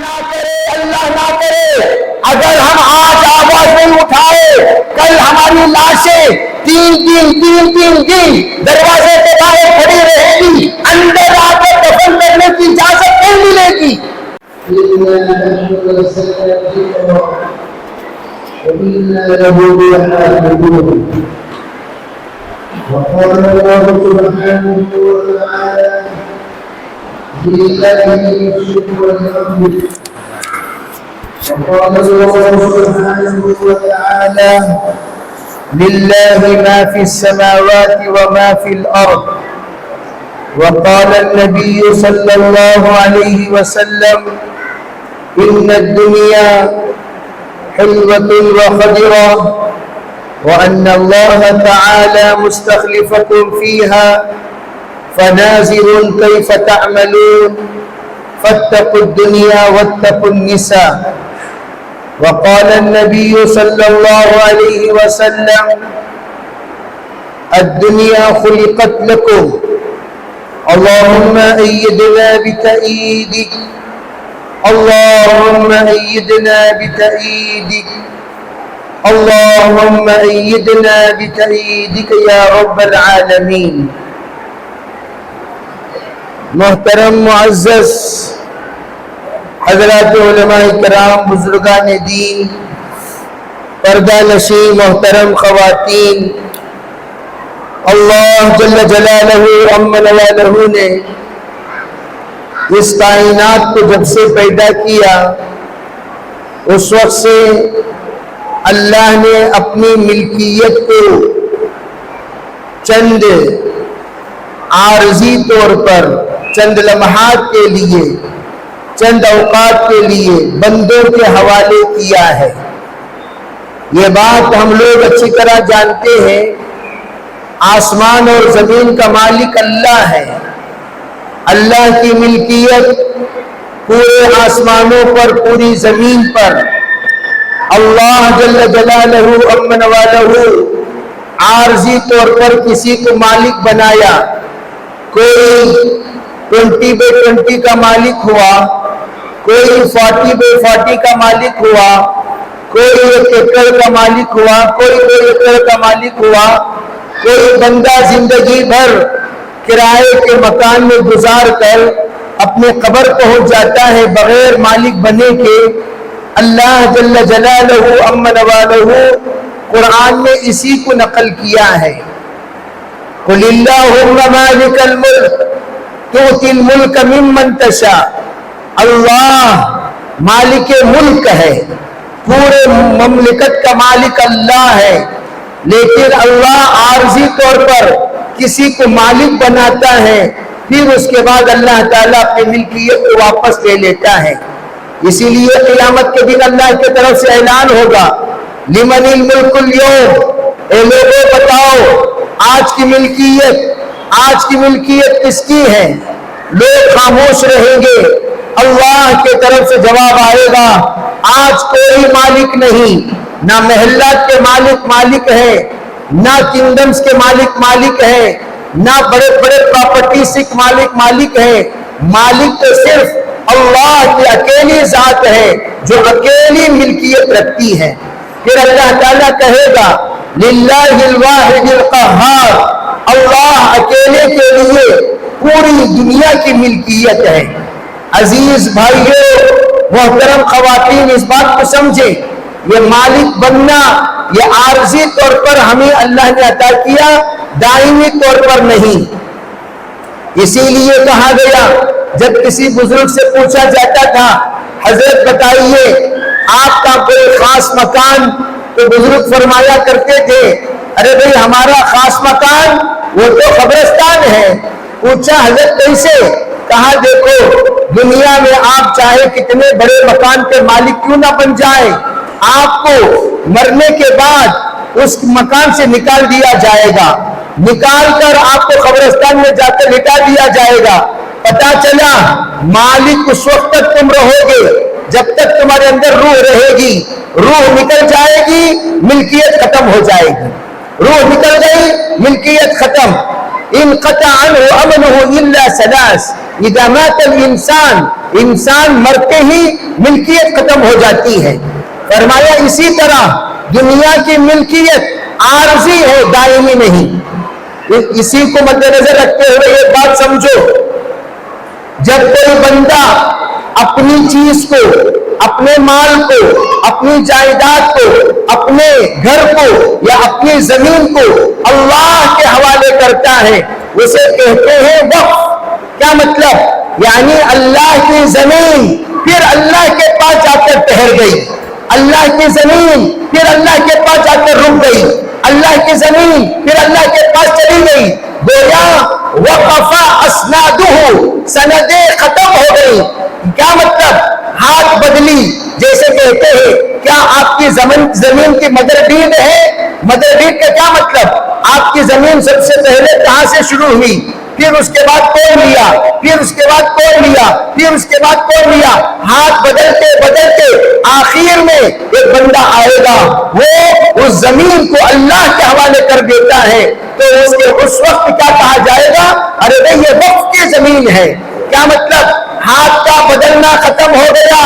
نہ کرے اگر ہم آج آواز نہیں اٹھائے کل ہماری لاشیں تین دن دروازے کے باہر کھڑی رہے گی، اندر آ کے دفن کرنے کی اجازت نہیں ملے گی۔ وقال الله سبحانه وتعالى لله الشكر والحمد. وقال الله سبحانه وتعالى لله ما في السماوات وما في الأرض. وقال النبي صلى الله عليه وسلم إن الدنيا حلوة وخضرة وأن الله تعالى مستخلفكم فيها فناظر كيف تعملون فاتقوا الدنيا واتقوا النساء. وقال النبي صلى الله عليه وسلم الدنيا خلقت لكم اللهم أيدنا بتأييدك اللهم أيدنا بتأييدك اللهم أيدنا بتأييدك يا رب العالمين. محترم معزز حضرات علماء کرام، بزرگان دین، پردہ نشین محترم خواتین، اللہ جل جلالہ امن والہ نے اس کائنات کو جب سے پیدا کیا اس وقت سے اللہ نے اپنی ملکیت کو چند عارضی طور پر چند لمحات کے لیے چند اوقات کے لیے بندوں کے حوالے کیا ہے۔ یہ بات ہم لوگ اچھی طرح جانتے ہیں، آسمان اور زمین کا مالک اللہ ہے۔ اللہ کی ملکیت پورے آسمانوں پر، پوری زمین پر اللہ جل جلالہ امن والہ عارضی طور پر کسی کو مالک بنایا۔ کوئی 20/20 کا مالک ہوا، کوئی 40/40 کا مالک ہوا، کوئی 1 ایکڑ کا مالک ہوا، کوئی 2 ایکڑ کا مالک ہوا، کوئی بندہ زندگی بھر کرائے کے مکان میں گزار کر اپنے قبر پہنچ جاتا ہے بغیر مالک بنے کے۔ اللہ جل جلالہ امن والہ قرآن میں اسی کو نقل کیا ہے۔ قل اللہم مالک الملک تؤتی الملک ممن تشاء۔ اللہ مالک ملک ہے، پورے مملکت کا مالک اللہ ہے، لیکن اللہ عارضی طور پر کسی کو مالک بناتا ہے، پھر اس کے بعد اللہ تعالیٰ اپنی ملکیت کو واپس لے لیتا ہے۔ اسی لیے قیامت کے دن اللہ کی طرف سے اعلان ہوگا لمن الملک اليوم، اے لوگوں بتاؤ آج کی ملکیت کس کی ہے؟ لوگ خاموش رہیں گے، اللہ کے طرف سے جواب آئے گا آج کوئی مالک نہیں، نہ محلات کے مالک ہے، نہ کنگڈمز کے مالک ہے، نہ بڑے بڑے پراپرٹیز کے مالک ہے۔ مالک تو صرف اللہ کی اکیلی ذات ہے جو اکیلی ملکیت رکھتی ہے۔ پھر اللہ تعالیٰ کہے گا للہ الواحد القہار، اللہ اکیلے کے لیے پوری دنیا کی ملکیت ہے۔ عزیز بھائیو، محترم خواتین، اس بات کو سمجھیں، یہ مالک بننا یہ عارضی طور پر ہمیں اللہ نے عطا کیا، دائمی طور پر نہیں۔ اسی لیے کہا گیا، جب کسی بزرگ سے پوچھا جاتا تھا حضرت بتائیے آپ کا کوئی خاص مکان، تو بزرگ فرمایا کرتے تھے ارے بھئی ہمارا خاص مکان وہ تو قبرستان ہے۔ پوچھا حضرت کیسے؟ کہا دیکھو دنیا میں آپ چاہے کتنے بڑے مکان کے مالک کیوں نہ بن جائیں، آپ کو مرنے کے بعد اس مکان سے نکال دیا جائے گا، نکال کر آپ کو قبرستان میں جا کر لٹا دیا جائے گا۔ پتا چلا مالک اس وقت تک تم رہو گے جب تک تمہارے اندر روح رہے گی، روح نکل جائے گی ملکیت ختم ہو جائے گی، روح نکل گئی ملکیت ختم۔ انقطع عنہ امنہ الا ثلاث، اذا مات الانسان، انسان مرتے ہی ملکیت ختم ہو جاتی ہے۔ فرمایا اسی طرح دنیا کی ملکیت عارضی ہے، دائمی نہیں۔ اسی کو مد نظر رکھتے ہوئے ایک بات سمجھو، جب کوئی بندہ اپنی چیز کو، اپنے مال کو، اپنی جائیداد کو، اپنے گھر کو یا اپنی زمین کو اللہ کے حوالے کرتا ہے، اسے کہتے ہیں وقف۔ کیا مطلب؟ یعنی اللہ کی زمین پھر اللہ کے پاس جا کر ٹھہر گئی، اللہ کی زمین پھر اللہ کے پاس جا کر رک گئی، اللہ کی زمین پھر اللہ کے پاس چلی گئی۔ گویا وقف اسنادہ، سندیں ختم ہو گئی۔ کیا مطلب؟ ہاتھ بدلی، جیسے کہتے ہیں کیا آپ کی زمین کی مدر ڈیڈ ہے؟ مدر ڈیڈ کا کیا مطلب؟ آپ کی زمین سب سے پہلے کہاں سے شروع ہوئی، پھر اس کے بعد کون لیا، پھر اس کے بعد کون لیا، پھر اس کے بعد کون لیا، ہاتھ بدلتے بدلتے آخر میں ایک بندہ آئے گا، وہ اس زمین کو اللہ کے حوالے کر دیتا ہے، تو اس وقت کیا کہا جائے گا؟ ارے بھائی یہ وقف کی زمین ہے۔ کیا مطلب؟ ہاتھ کا بدلنا ختم ہو گیا،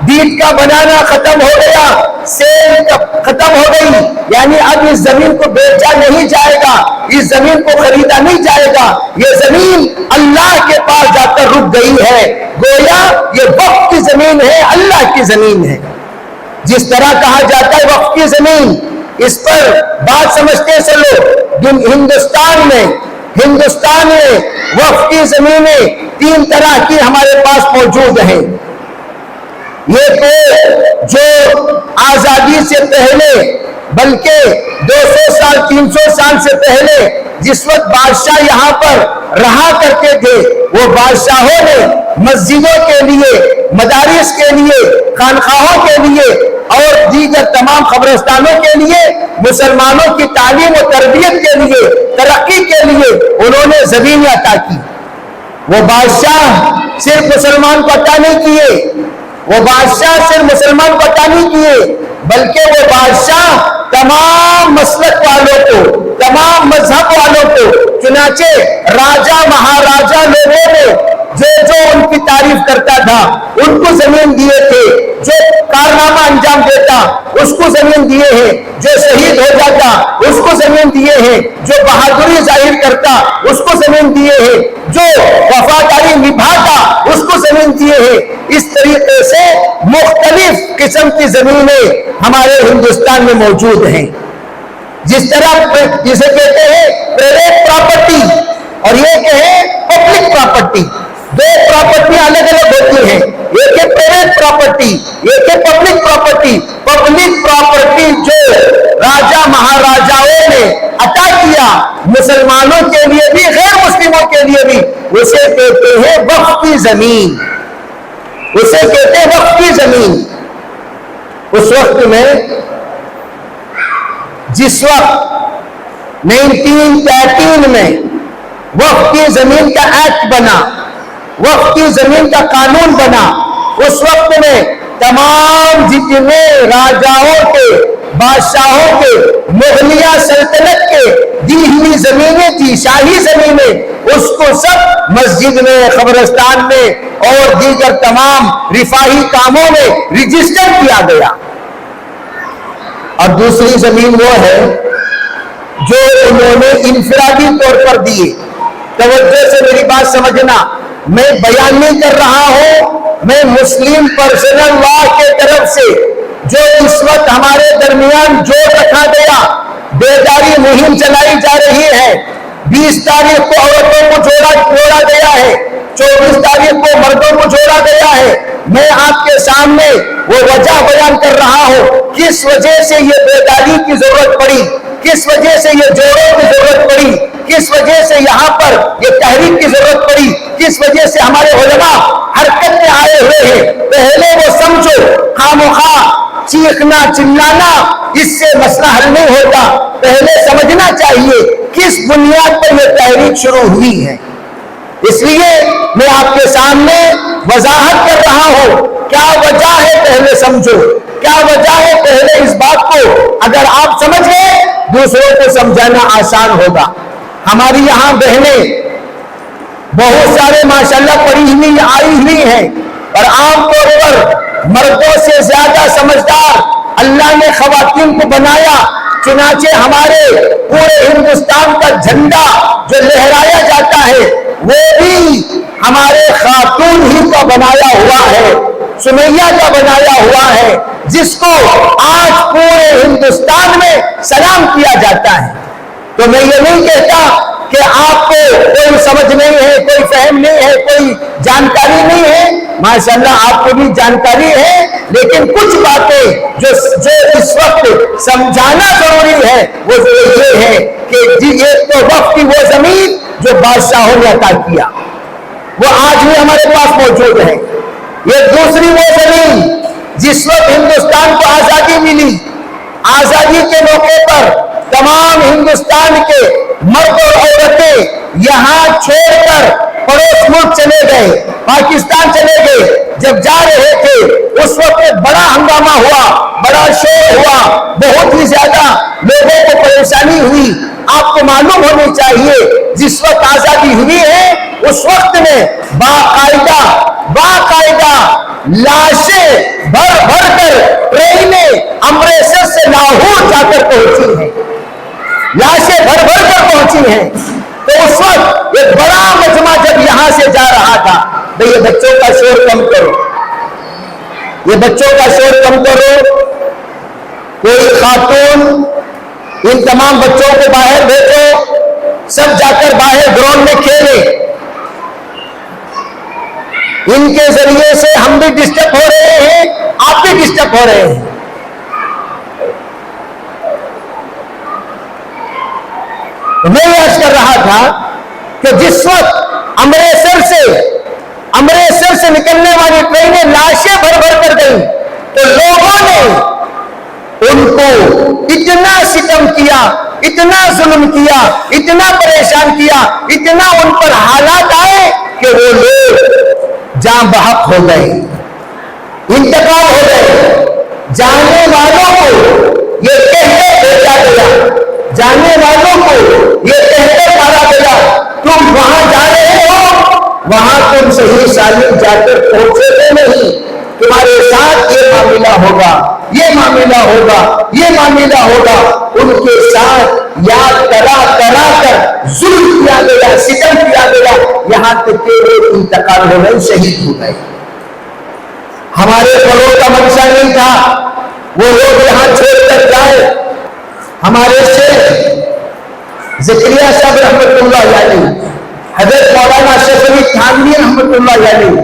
دیٹ کا بنانا ختم ہو گیا، سیل ختم ہو گئی، یعنی اب اس زمین کو بیچا نہیں جائے گا، اس زمین کو خریدا نہیں جائے گا، یہ زمین اللہ کے پاس جا کر رک گئی ہے۔ گویا یہ وقف کی زمین ہے، اللہ کی زمین ہے۔ جس طرح کہا جاتا ہے وقف کی زمین، اس پر بات سمجھتے چلو، ہندوستان میں وقف کی زمینیں تین طرح کی ہمارے پاس موجود ہیں۔ یہ تو جو آزادی سے پہلے، بلکہ 200 سال 300 سال سے پہلے جس وقت بادشاہ یہاں پر رہا کرتے تھے، وہ بادشاہوں نے مسجدوں کے لیے، مدارس کے لیے، خانقاہوں کے لیے اور دیگر تمام قبرستانوں کے لیے، مسلمانوں کی تعلیم و تربیت کے لیے، ترقی کے لیے انہوں نے زمینیں عطا کی۔ وہ بادشاہ صرف مسلمان کو عطا نہیں کیے، وہ بادشاہ صرف مسلمان کو عطا نہیں کیے، بلکہ وہ بادشاہ تمام مسلک والوں کو، تمام مذہب والوں کو، چنانچہ راجہ مہاراجہ لوگوں نے جو ان کی تعریف کرتا تھا ان کو زمین دیے تھے، جو کارنامہ انجام دیتا اس کو زمین دیے ہیں، جو شہید ہو جاتا اس کو زمین دیے ہیں، جو بہادری ظاہر کرتا اس کو زمین دیے ہیں، جو وفاداری نبھاتا اس کو زمین دیے ہیں۔ اس طریقے سے مختلف قسم کی زمینیں ہمارے ہندوستان میں موجود ہیں، جس طرح جسے کہتے ہیں پرائیویٹ پراپرٹی اور یہ کہیں پبلک پراپرٹی۔ دو پراپرٹیاں الگ الگ ہوتی ہیں، ایک ہے پرائیویٹ پراپرٹی، ایک ہے پبلک پراپرٹی۔ پبلک پراپرٹی جو راجہ مہاراجاؤں نے عطا کیا مسلمانوں کے لیے بھی غیر مسلموں کے لیے بھی، اسے کہتے ہیں وقف کی زمین، اسے کہتے ہیں وقف کی زمین۔ اس وقت میں جس وقت 1913 میں وقف کی زمین کا ایکٹ بنا، وقف کی زمین کا قانون بنا، اس وقت میں تمام جتنے راجاؤں کے، بادشاہوں کے، مغلیہ سلطنت کے دی ہوئی زمینیں تھی، شاہی زمینیں، اس کو سب مسجد میں، قبرستان میں اور دیگر تمام رفاہی کاموں میں رجسٹر کیا گیا۔ اور دوسری زمین وہ ہے جو انہوں نے انفرادی طور پر دیے۔ توجہ سے میری بات سمجھنا، میں بیان نہیں کر رہا ہوں، میں مسلم پرسنل لا کے طرف سے جو اس وقت ہمارے درمیان جوڑ رکھا گیا، بیداری مہم چلائی جا رہی ہے۔ 20 تاریخ کو عورتوں کو جوڑا گیا ہے، 24 تاریخ کو مردوں کو جوڑا گیا ہے۔ میں آپ کے سامنے وہ وجہ بیان کر رہا ہوں، کس وجہ سے یہ بیداری کی ضرورت پڑی، کس وجہ سے یہ جوڑوں کی ضرورت پڑی، کس وجہ سے یہاں پر یہ تحریک کی ضرورت پڑی، کس وجہ سے ہمارے علماء حرکت میں آئے ہوئے ہیں۔ پہلے وہ سمجھو، خامخواہ چیخنا چلانا اس سے مسئلہ حل نہیں ہوتا، پہلے سمجھنا چاہیے کس بنیاد پر یہ تحریک شروع ہوئی ہے۔ اس لیے میں آپ کے سامنے وضاحت کر رہا ہوں، کیا وجہ ہے پہلے سمجھو، کیا وجہ ہے پہلے اس بات کو اگر آپ سمجھ گئے دوسروں کو سمجھانا آسان ہوگا۔ ہماری یہاں بہنیں بہت سارے ماشاءاللہ پڑھی ہوئی آئی ہوئی ہیں، اور عام طور پر مردوں سے زیادہ سمجھدار اللہ نے خواتین کو بنایا، چنانچہ ہمارے پورے ہندوستان کا جھنڈا جو لہرایا جاتا ہے وہ بھی ہمارے خاتون ہی کا بنایا ہوا ہے، سمیہ کا بنایا ہوا ہے، جس کو آج پورے ہندوستان میں سلام کیا جاتا ہے۔ تو میں یہ نہیں کہتا کہ آپ کو کوئی سمجھ نہیں ہے، کوئی فہم نہیں ہے، کوئی جانکاری نہیں ہے، ماشاءاللہ آپ کو بھی جانکاری ہے، لیکن کچھ باتیں جو اس وقت سمجھانا ضروری ہے وہ یہ ہے کہ ایک تو وقت کی وہ زمین جو بادشاہوں نے عطا کیا وہ آج بھی ہمارے پاس موجود ہے، یہ دوسری وہ زمین جس وقت ہندوستان کو آزادی ملی، آزادی کے موقع پر تمام ہندوستان کے مرد اور عورتیں یہاں چھوڑ کر پڑوس ملک چلے گئے، پاکستان چلے گئے۔ جب جا رہے تھے اس وقت بڑا ہنگامہ ہوا، بڑا شور ہوا، بہت ہی زیادہ لوگوں کو پریشانی ہوئی۔ آپ کو معلوم ہونی چاہیے جس وقت آزادی ہوئی ہے اس وقت میں باقاعدہ لاشیں بھر بھر کر ٹرینیں امرتسر سے لاہور جا کر پہنچی ہیں، لاشیں بھر بھر کر پہنچی ہیں۔ تو اس وقت ایک بڑا مجمع جب یہاں سے جا رہا تھا، تو یہ بچوں کا شور کم کرو، یہ بچوں کا شور کم کرو، کوئی خاتون ان تمام بچوں کو باہر بھیجو، سب جا کر باہر گراؤنڈ میں کھیلیں۔ ان کے ذریعے سے ہم بھی ڈسٹرب ہو رہے ہیں، آپ بھی ڈسٹرب ہو رہے ہیں۔ میں یہ عرض کر رہا تھا کہ جس وقت امرتسر سے نکلنے والی ٹرینیں لاشیں بھر بھر کر گئیں تو لوگوں نے ان کو اتنا ستم کیا، اتنا ظلم کیا، اتنا پریشان کیا، اتنا ان پر حالات آئے کہ وہ لوگ جاں بحق ہو گئے، انتقال ہو گئے۔ جانے والوں کو یہ کہتے بھیجا گیا، جانے والوں کو یہ کہتے مارا گیا، تم وہاں جا رہے ہو، وہاں تم صحیح سالم جا کر پہنچے گے نہیں، تمہارے ساتھ یہ معاملہ ہوگا، یہ معاملہ ہوگا، یہ معاملہ ہوگا۔ ان کے ساتھ یاد کرا کر ظلم کیا گیا، ستم کیا گیا، یہاں تک کہ وہ انتقال ہو گئے، شہید ہو گئے۔ ہمارے بڑوں کا منشا نہیں تھا وہ لوگ یہاں چھوڑ کر جائے۔ ہمارے شیخ زکریا صاحب رحمۃ اللہ علیہ، حضرت مولانا اشرف علی تھانوی رحمۃ اللہ علیہ،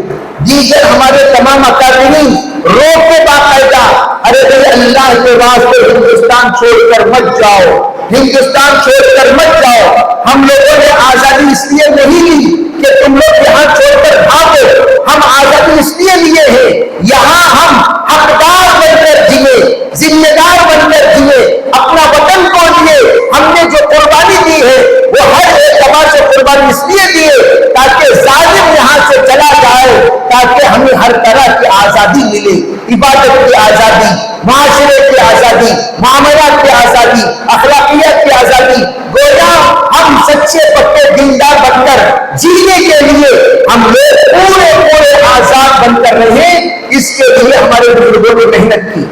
دیگر ہمارے تمام اکابرین روک کے باقاعدہ، ارے بھائی اللہ کے واسطے ہندوستان چھوڑ کر مت جاؤ، ہندوستان چھوڑ کر مت جاؤ۔ ہم لوگوں نے آزادی اس لیے نہیں لی کہ تم لوگ یہاں چھوڑ کر بھاگو، ہم آزادی اس لیے لیے ہیں یہاں ہم حقدار بن کر جیے، ذمہ دار بن کر جیے، اپنا وطن کو لیے ہم نے جو قربانی دی ہے وہ ہر اعتبار سے قربانی اس لیے دی ہے تاکہ ظالم یہاں سے چلا جائے، تاکہ ہمیں ہر طرح کی آزادی ملے، عبادت کی آزادی، معاشرے کی آزادی، معاملات کی آزادی، اخلاقیات کی آزادی۔ گویا ہم سچے پکے دیندار بن کر جینے کے لیے ہم لوگ پورے آزاد بن کر رہے، اس کے لیے ہمارے بزرگوں نے محنت کی۔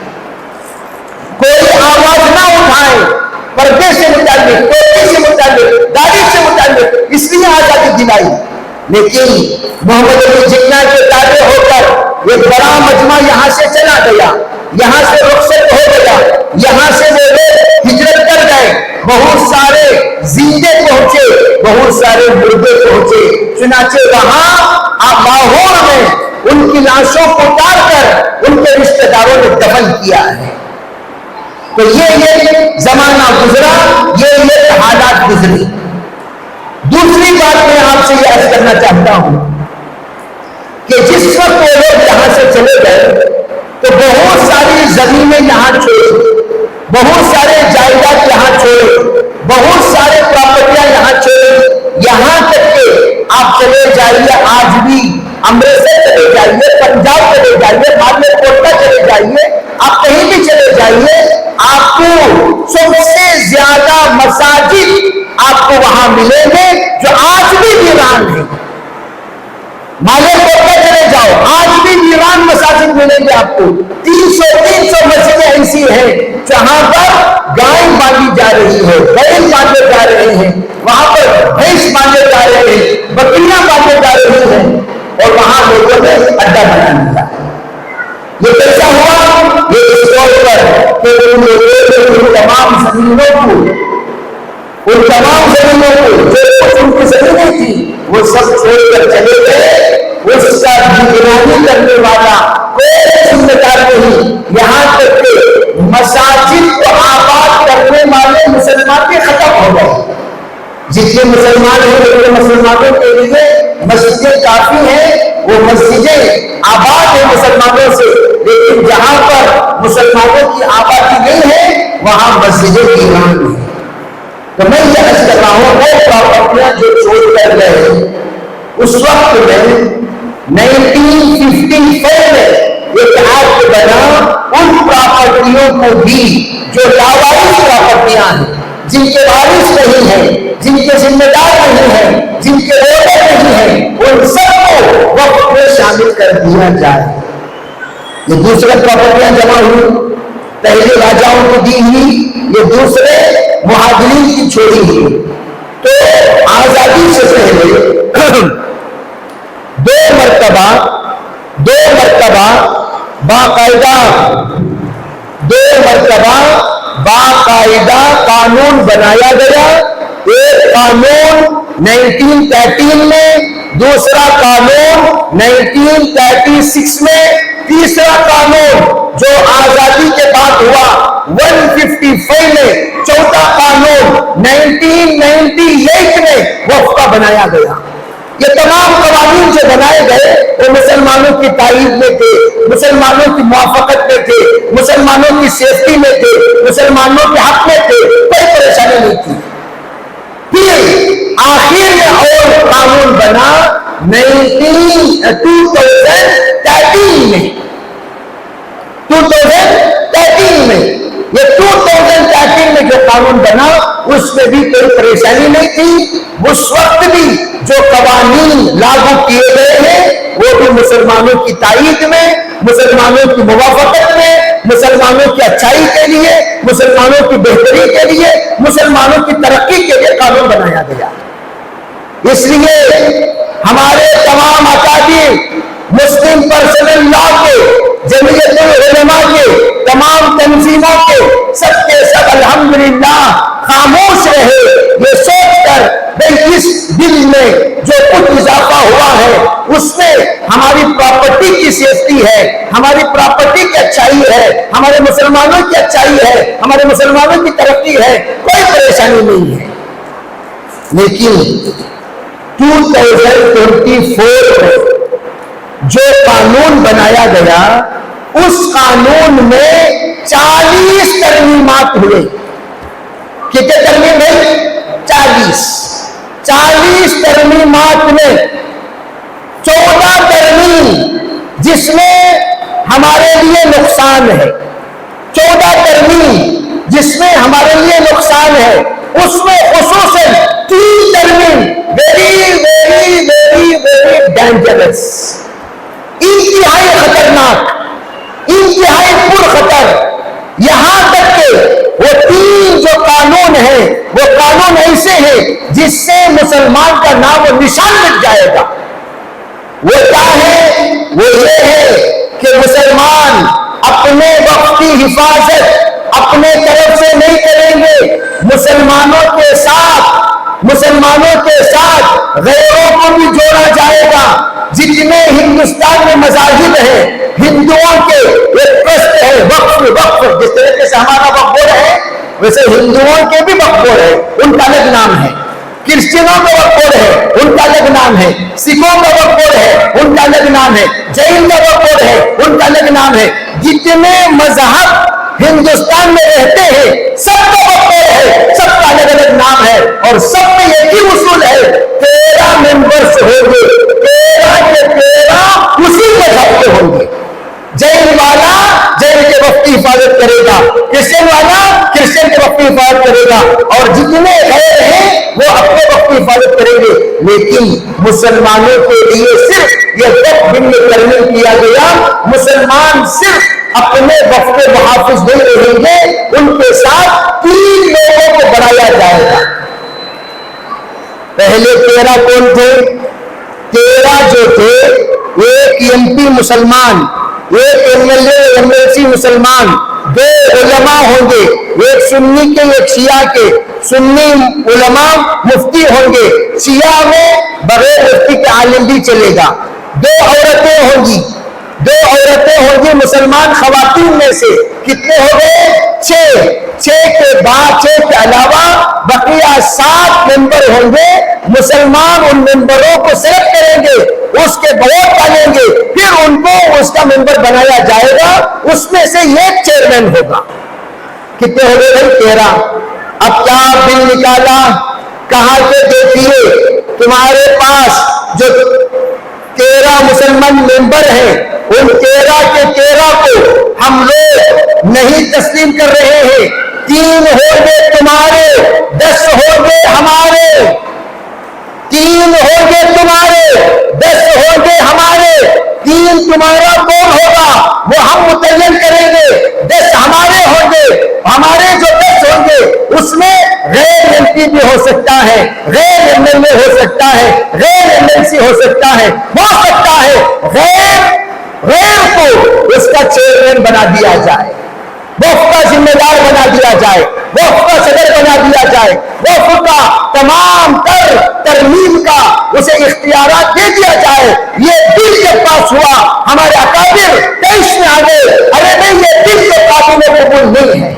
کوئی آواز نہ اٹھائے پردے سے متعلق، ٹوپی سے متعلق، داڑھی سے متعلق، اس لیے آزادی دلائی۔ لیکن محمد علی جناح کے تابع ہو کر ایک بڑا مجمع یہاں سے چلا گیا، یہاں سے رخصت ہو گیا، یہاں سے وہ لوگ ہجرت کر گئے، بہت سارے زندے پہنچے، بہت سارے مردے پہنچے۔ چنانچہ وہاں لاہور میں ان کی لاشوں کو اتار کر ان کے رشتہ داروں نے دفن کیا ہے۔ تو یہ زمانہ گزرا، یہ حالات گزری۔ دوسری بات میں آپ سے یہ عرض کرنا چاہتا ہوں کہ جس وقت وہ لوگ یہاں سے چلے گئے تو بہت ساری زمینیں یہاں چھوڑی، بہت سارے جائیداد یہاں چھوڑے، بہت سارے پراپرٹیاں یہاں چھوڑی، یہاں تک کہ آپ چلے جائیے، آج بھی امرتسر چلے جائیے، پنجاب چلے جائیے، مالے کوٹا چلے جائیے، آپ کہیں بھی چلے جائیے، آپ کو سب سے زیادہ مساجد آپ کو وہاں ملیں گے جو آج بھی ویران ہیں، مالے کوٹا چلے جاؤ، آج بھی ایران مساجد ملیں گے آپ کو، 300 مسجدیں ایسی ہیں جہاں پر گائے باندھی جا رہی ہے، بیل باندھے جا رہے ہیں، وہاں پر بھینس باندھے جا رہے ہیں، بکریاں باندھے جا رہی ہیں، اور وہاں لوگوں نے اڈا بنا لیا۔ یہ کیسا ہوا؟ یہ اس طور پر کہ ان تمام زمینوں کو جو ان کی زمینیں تھی وہ سب چھوڑ کر چلے گئے، اس کا نگرانی کرنے والا کوئی ذمہ دار نہیں، یہاں تک کہ مساجد کو آباد کرنے والے مسلمان بھی ختم ہو گئے۔ جتنے مسلمان ہیں وہ مسلمانوں کے لیے مسجدیں کافی ہیں، وہ مسجدیں آباد ہیں مسلمانوں سے، لیکن جہاں پر مسلمانوں کی آبادی نہیں ہے وہاں مسجدیں ویران ہیں۔ تو میں یہ عرض کر رہا ہوں وہ پراپرٹیاں جو چھوڑ کر گئے اس وقت میں 1955 میں ایک ایکٹ بنا ان پراپرٹیوں کو بھی جو لاوارث پراپرٹیاں ہیں، جن کے وارث نہیں ہیں، جن کے ذمہ دار نہیں ہیں، جن کے اونر نہیں ہیں، ان سب کو وقت میں شامل کر دیا جائے۔ یہ دوسرے پراپرٹیاں جمع ہوئی، پہلے راجاؤں کو دی ہوئی، یہ دوسرے مہاجرین کی چھوڑی ہوئی۔ تو آزادی سے پہلے دو مرتبہ باقاعدہ قانون بنایا گیا۔ ایک قانون 1913 میں، دوسرا قانون 1936 میں، تیسرا قانون جو آزادی کے بعد ہوا 155 میں، چوتھا قانون 1998 میں وفقہ بنایا گیا۔ یہ تمام قوانین جو بنائے گئے وہ مسلمانوں کی تائید میں تھے، مسلمانوں کی موافقت میں تھے، مسلمانوں کی سیفٹی میں تھے، مسلمانوں کے حق میں تھے، کوئی پریشانی نہیں تھی۔ پھر آخر میں اور قانون بنا 2013 میں، یہ 2013 میں جو قانون بنا اس میں بھی کوئی پریشانی نہیں تھی۔ اس وقت بھی جو قوانین لاگو کیے گئے ہیں وہ بھی مسلمانوں کی تائید میں، مسلمانوں کی موافقت میں، مسلمانوں کی اچھائی کے لیے، مسلمانوں کی بہتری کے لیے، مسلمانوں کی ترقی کے لیے قانون بنایا گیا۔ اس لیے ہمارے تمام اکابر، مسلم پرسنل لا کے، جمعیت العلماء کے، تمام تنظیموں کے سب الحمدللہ خاموش رہے، یہ سوچ کر بھئی اس بل میں جو کچھ اضافہ ہوا ہے اس میں ہماری پراپرٹی کی سیفٹی ہے، ہماری پراپرٹی کی اچھائی ہے، ہمارے مسلمانوں کی اچھائی ہے، ہمارے مسلمانوں کی ترقی ہے، کوئی پریشانی نہیں ہے۔ لیکن 2024 میں جو قانون بنایا گیا اس قانون میں 40 ترمیمات ہوئے۔ کتنے ترمیم ہوئی؟ 40 ترمیمات میں 14 ترمیم جس میں ہمارے لیے نقصان ہے، 14 ترمیم جس میں ہمارے لیے نقصان ہے، اس میں خصوصاً 3 ترمیم ویری ڈینجرس، انتہائی خطرناک، انتہائی پرخطر، یہاں تک کہ وہ 3 جو قانون ہیں وہ قانون ایسے ہیں جس سے مسلمان کا نام و نشان مٹ جائے گا۔ وہ کیا ہے؟ وہ یہ ہے کہ مسلمان اپنے وقت کی حفاظت اپنے طرف سے نہیں کریں گے، مسلمانوں کے ساتھ غیروں کو بھی جوڑا جائے گا۔ جتنے ہندوستان میں مذاہب ہیں، ہندوؤں کے ایک ٹرسٹ ہے وقف، جس طریقے سے ہمارا وقف بورڈ ہے ویسے ہندوؤں کے بھی وقف بورڈ ہے، ان کا الگ نام ہے۔ کرسچنوں کا وقف بورڈ ہے، ان کا الگ نام ہے۔ سکھوں کا وقف بورڈ ہے، ان کا الگ نام ہے۔ جین کا وقف بورڈ ہے، ان کا الگ نام ہے۔ جتنے مذہب ہندوستان میں رہتے ہیں سب کا وقف بورڈ ہے، سب کا الگ الگ نام ہے، اور سب میں ایک ہی اصول ہے، 13 ممبرس ہوں گے، 13 کے 13 اسی مذہب کے ہوں گے۔ جین والا جین کے وقت کی حفاظت کرے گا، کرسچن والا کرسچن کے وقت کی حفاظت کرے گا، اور جتنے غیر ہیں وہ اپنے وقت کی حفاظت کریں گے۔ لیکن مسلمانوں کے لیے صرف یہ وقت بن مکرر کیا گیا. مسلمان صرف اپنے وقت کے محافظ نہیں رہیں گے، ان کے ساتھ 3 لوگوں کو بڑھایا جائے گا. پہلے 13 کون تھے؟ 13 جو تھے، ایک MP مسلمان، ایک MLA MLC مسلمان، 2 علماء ہوں گے، ایک سنی کے ایک شیعہ کے. سنی علماء مفتی ہوں گے، شیعہ میں بغیر مفتی کے عالم بھی چلے گا. 2 عورتیں ہوں گی، 2 عورتیں ہوں گی مسلمان خواتین میں سے. کتنے ہو گئے؟ 6 کے بعد 6 کے علاوہ بقیہ 7 ممبر ہوں گے. مسلمان ان ممبروں کو سلیکٹ کریں گے، اس کے ووٹ ڈالیں گے، پھر ان کو اس کا ممبر بنایا جائے گا. اس میں سے ایک چیئرمین ہوگا. کتنے ہو گئے بھائی؟ 13. اب کیا بل نکالا؟ کہا کہ دیکھیے تمہارے پاس جو 13 مسلمان ممبر ہیں، ان 13 کے 13 کو ہم لوگ نہیں تسلیم کر رہے ہیں. 3 ہوں گے تمہارے، 10 ہوں گے ہمارے. 3 ہوں گے تمہارے، 10 ہوں گے ہمارے. 3 تمہارا کون ہوگا وہ ہم متعین کریں گے. 10 ہمارے ہوں گے. ہمارے جو 10 ہوں گے اس میں غیر MP بھی ہو سکتا ہے، غیر MLA ہو سکتا ہے، غیر MLC ہو سکتا ہے غیر کو اس کا چیئرمین بنا دیا جائے، وقف کا ذمہ دار بنا دیا جائے، وقف کا صدر بنا دیا جائے، وقف کا تمام ترمیم کا اسے اختیارات دے دیا جائے. یہ بل جب پاس ہوا ہمارے اکابر تیش میں آ گئے، ارے نہیں یہ بل تو قابل قبول نہیں ہے،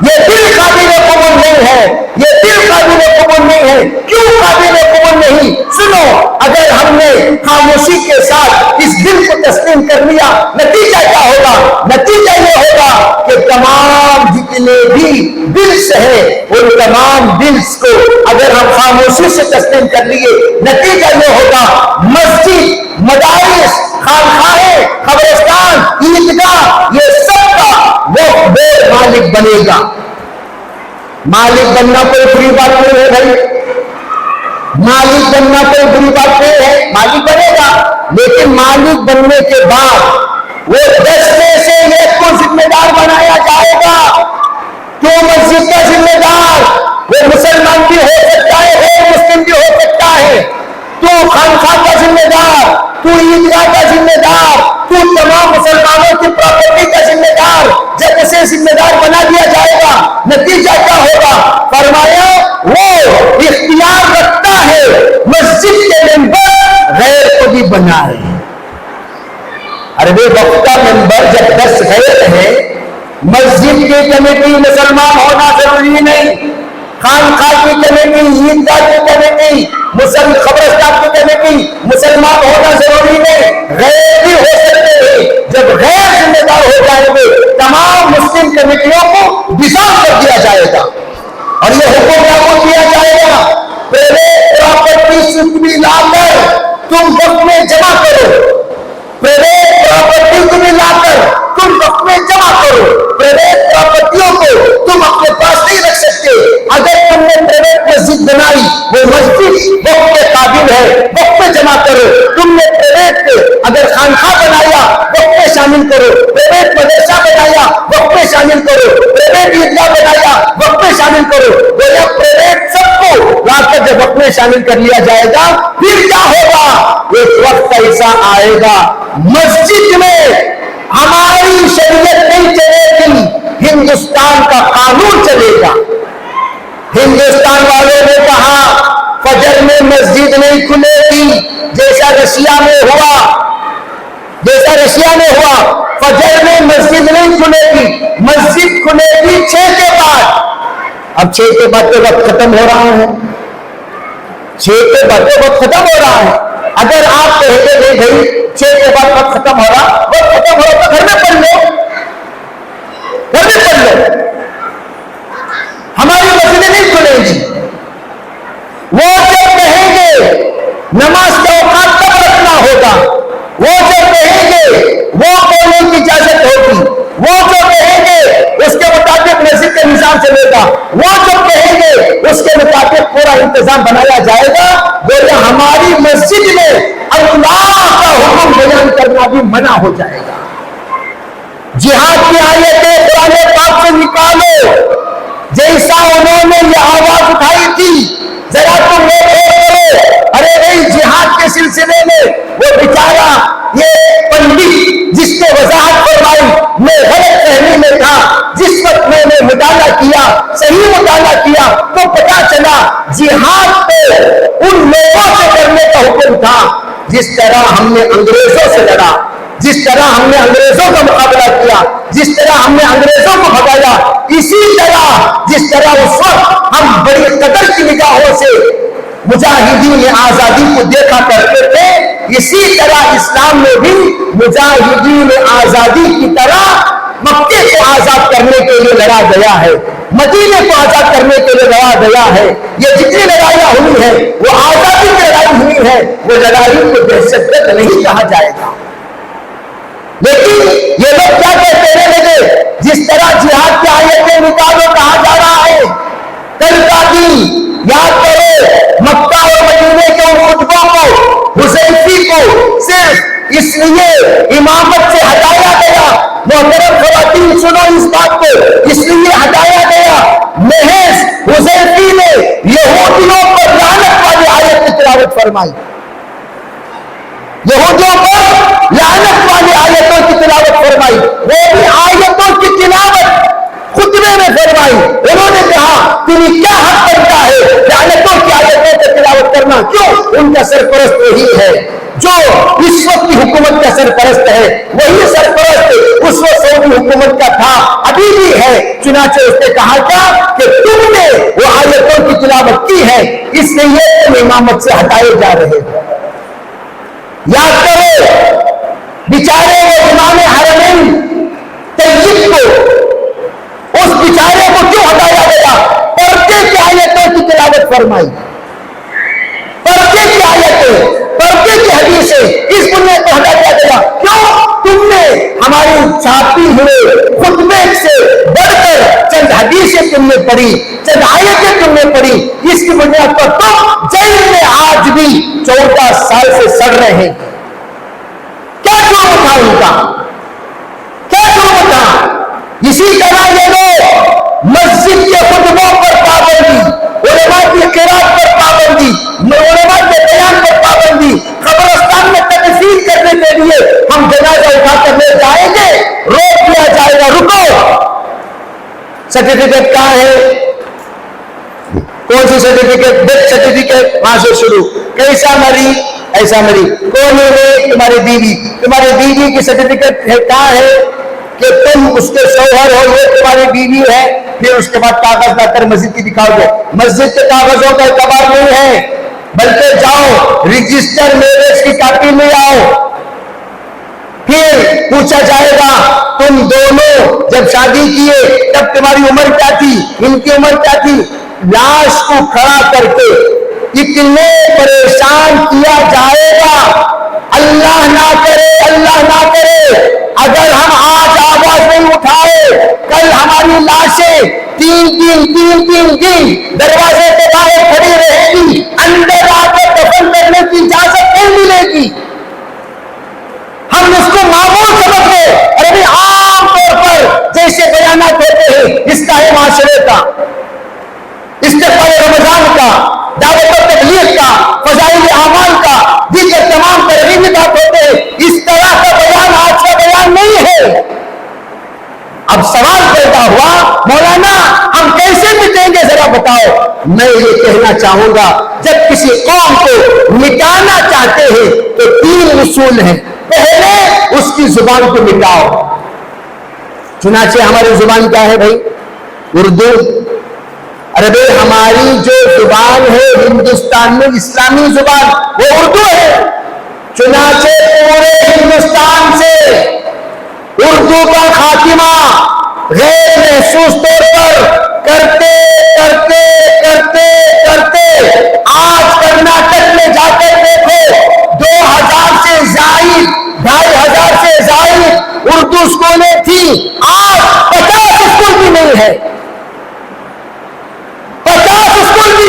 یہ بل قابل قبول نہیں ہے، یہ بل قابل قبول نہیں ہے. کیوں قابل قبول نہیں؟ سنو، اگر ہم نے خاموشی کے ساتھ اس بل کو تسلیم کر لیا، نتیجہ کیا ہوگا؟ نتیجہ یہ ہوگا کہ تمام جتنے بھی بلز ہیں ان تمام بلز کو اگر ہم خاموشی سے تسلیم کر لیے، نتیجہ یہ ہوگا مسجد، مدارس، خانقاہیں، قبرستان، عیدگاہ، یہ سب کا وہ مالک بنے گا. مالک بننا کوئی بری بات نہیں ہے بھائی، مالک بننا کوئی بری بات نہیں ہے. مالک بنے گا، لیکن مالک بننے کے بعد وہ 10 میں سے ایک کو ذمہ دار بنایا جائے گا. کیوں مسجد کا ذمہ دار؟ وہ مسلمان بھی ہو سکتا ہے، غیر مسلم بھی ہو سکتا ہے. تو خانقاہ کا ذمہ دار، تو عیدگاہ کا ذمہ دار، تو تمام مسلمانوں کی پراپرٹی کا ذمہ دار. جب اسے ذمہ دار بنا دیا جائے گا، نتیجہ کیا ہوگا؟ فرمایا وہ اختیار رکھتا ہے مسجد کے ممبر غیر کو بھی بنائے. عربی وقت کا ممبر جب 10 غیر ہیں، مسجد کی کمیٹی مسلمان ہونا ضروری نہیں، خانقاہ کی کمیٹی، عیدگاہ کی کمیٹی، قبرستان کی کمیٹی مسلمان ہونا ضروری نہیں، غیر بھی ہو سکتے ہیں. جب غیر ذمہ دار ہو جائیں گے، تمام مسلم کمیٹیوں کو ڈسالو کر دیا جائے گا اور یہ حکم لاگو کیا جائے گا. پرائیویٹ پراپرٹی بھی لا کر تم وقت میں جمع کرو، پرائیویٹ پراپرٹی کو بھی لا کر تم وقت میں جمع کرو. پرائیویٹ پراپرٹیوں کو تم اپنے پاس نہیں رکھ سکتے. اگر تم نے پرائیویٹ مسجد بنائی، وہ مسجد وقت کے قابل ہے، وقت میں جمع کرو. تم نے پرائیویٹ اگر خانقاہ بنایا، وقت میں شامل کرو. پرائیویٹ مدرسہ بنایا، وقت میں شامل کرو. پرائیویٹ عیدگاہ بنایا، وقت میں شامل کرو. پرائیویٹ سب کو لا کر جب وقت میں شامل کر لیا جائے گا، پھر کیا ہوگا؟ ایک وقت ایسا آئے گا مسجد میں ہماری شریعت نہیں چلے گی، ہندوستان کا قانون چلے گا. ہندوستان والوں نے کہا فجر میں مسجد نہیں کھلے گی، جیسا رشیا میں ہوا فجر میں مسجد نہیں کھلے گی، مسجد کھلے گی 6 کے بعد. اب 6 کے بعد تو وقت ختم ہو رہا ہے، 6 کے بعد تو وقت ختم ہو رہا ہے. اگر آپ کہتے نہیں بھائی 6 کے بعد وقت ختم ہو رہا، وقت ختم ہو رہا تو گھر میں پڑھ لو، گھر میں پڑھ لو. ہماری مسجدیں نہیں کھلیں گی. وہ جب کہیں گے نماز کا اوقات کب رکھنا ہوگا، وہ جب کہیں گے وہ بولنے کی اجازت ہوگی، وہ جو کہیں گے اس کے مطابق مسجد کا نظام چلے گا، وہ جو کہیں گے اس کے مطابق پورا انتظام بنایا جائے گا، گویا ہماری مسجد میں اللہ کا حکم بیان کرنا بھی منع ہو جائے گا۔ جہاد کی آیتیں قرآن پاک سے نکالو، جیسا انہوں نے یہ آواز اٹھائی تھی، ذرا تم وہ کرو۔ ارے بھائی جہاد کے سلسلے میں وہ بیچارہ یہ پنڈت جس نے وضاحت فرمائی، میں غلط فہمی میں تھا، جس وقت میں نے مطالعہ کیا، صحیح مطالعہ کیا تو پتا چلا جہاد تو ان لوگوں سے کرنے کا حکم تھا جس طرح ہم نے انگریزوں سے لڑا، جس طرح ہم نے انگریزوں کا مقابلہ کیا، جس طرح ہم نے انگریزوں کو بھگایا، اسی طرح جس طرح اس وقت ہم بڑی قدر کی نگاہوں سے مجاہدین آزادی کو دیکھا کرتے تھے، اسی طرح اسلام میں بھی مجاہدین آزادی کی طرح مکے کو آزاد کرنے کے لیے لڑا گیا ہے، مدینے کو آزاد کرنے کے لیے لڑا گیا ہے۔ یہ جتنی لڑائیاں ہوئی ہیں وہ آزادی کی لڑائی ہوئی ہے، وہ لڑائی کو دہشت گرد نہیں کہا جائے گا۔ لیکن یہ لوگ کیا کہتے لگے، جس طرح جہاد کی آیتیں نکالو کہا جا رہا ہے، کل کا دن یاد کرو، مکہ اور مدینے کے ان خطبوں کو، حذیفی کو صرف اس لیے امامت سے ہٹایا گیا، محترم خواتین سنو اس بات کو، اس لیے ہٹایا گیا محض حذیفی نے یہودیوں پر لعنت والی آیت کی تلاوت فرمائی، یہودیوں پر لعنت والی آیتوں کی تلاوت فرمائی، وہ بھی آیتوں کی تلاوت خطبے میں فرمائی۔ انہوں نے کہا تمہیں کیا حق بنتا ہے لعنتوں کی آیتوں کی تلاوت کرنا؟ کیوں؟ ان کا سرپرست وہی ہے جو اس وقت کی حکومت کا سرپرست ہے، وہی سرپرست اس وقت سعودی حکومت کا تھا، ابھی بھی ہے۔ چنانچہ اس نے کہا تھا کہ تم نے وہ آیتوں کی تلاوت کی ہے، اس لیے تم امامت سے ہٹائے جا رہے ہو۔ یاد کرو بیچارے وہ امام حرمین طیب کو، اس بیچارے کو کیوں ہٹایا گیا؟ پردے کی آیتوں کی تلاوت فرمائی، پردے کی آیتیں، پردے کی حدیثیں، اس بنیاد پر ہٹا دیا گیا۔ کیوں؟ تم نے ہماری چھاپی ہوئے خطبے سے بڑھ کر چند حدیثیں تم نے پڑھی، چند آیتیں تم نے پڑھی، اس کی بنیاد پر تم جیل میں آج بھی 14 سال سے سڑ رہے ہیں۔ کیا جرم تھا ان کا؟ کیا جرم تھا؟ اسی طرح یہ لوگ مسجد کے خطبوں پر پابندی، علماء کی قرات پر پابندی، علماء کے بیان پر پابندی، قبرستان میں تدفین کرنے کے لیے ہم جنازہ اٹھا کر لے جائیں گے، روک دیا جائے گا، رکو، سرٹیفکیٹ کہاں ہے؟ کون سی سرٹیفکیٹ؟ ڈیتھ سرٹیفکیٹ، وہاں سے شروع، کیسا مری ایسا مری، کون ہے؟ تمہاری بیوی، تمہاری بیوی کی سرٹیفکیٹ ہے کہاں ہے کہ تم اس کے شوہر ہو، یہ تمہاری بیوی ہے، پھر اس کے بعد کاغذ لا کر مسجد کی دکھاؤ گے۔ مسجد کے کاغذوں کا اعتبار نہیں ہے، بلکہ جاؤ رجسٹر میرج کی کاپی لے آؤ، پھر پوچھا جائے گا تم دونوں جب شادی کیے تب تمہاری عمر کیا تھی، ان کی عمر کیا تھی۔ لاش کو کھڑا کر کے اتنے پریشان کیا جائے گا، اللہ نہ کرے، اللہ نہ کرے اگر ہم آج آواز نہیں اٹھائے، کل ہماری لاشیں تین دن دروازے کے باہر کھڑی رہے گی، اندر آ کے دفن کرنے کی اجازت نہیں ملے گی۔ ہم اس کو معمول سمجھ گئے، اور ابھی عام طور پر جیسے بیانات ہوتے ہیں اصلاح معاشرے کا، استقبال رمضان کا، دعوت و تبلیغ کا، فضائل اعمال کا، دیگر تمام ترغیبی بات ہوتے ہیں، اس طرح کا بیان آج کا بیان نہیں ہے۔ اب سوال پیدا ہوا مولانا ہم کیسے مٹیں گے ذرا بتاؤ۔ میں یہ کہنا چاہوں گا جب کسی قوم کو مٹانا چاہتے ہیں تو 3 اصول ہیں۔ پہلے اس کی زبان کو مٹاؤ، چنانچہ ہماری زبان کیا ہے بھائی؟ اردو۔ ارے بھائی ہماری جو زبان ہے ہندوستان میں اسلامی زبان وہ اردو ہے، چنانچہ پورے ہندوستان سے اردو کا خاتمہ غیر محسوس طور پر کرتے کرتے کرتے کرتے آج کرناٹک میں جا کر دیکھو 2000 سے زائد 2500 سے زائد اردو اسکولیں تھی، آج 50 اسکول بھی نہیں ہے، 50 اسکول بھی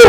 2।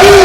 3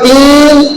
3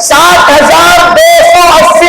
7280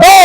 2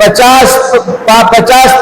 50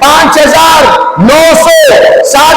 5960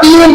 3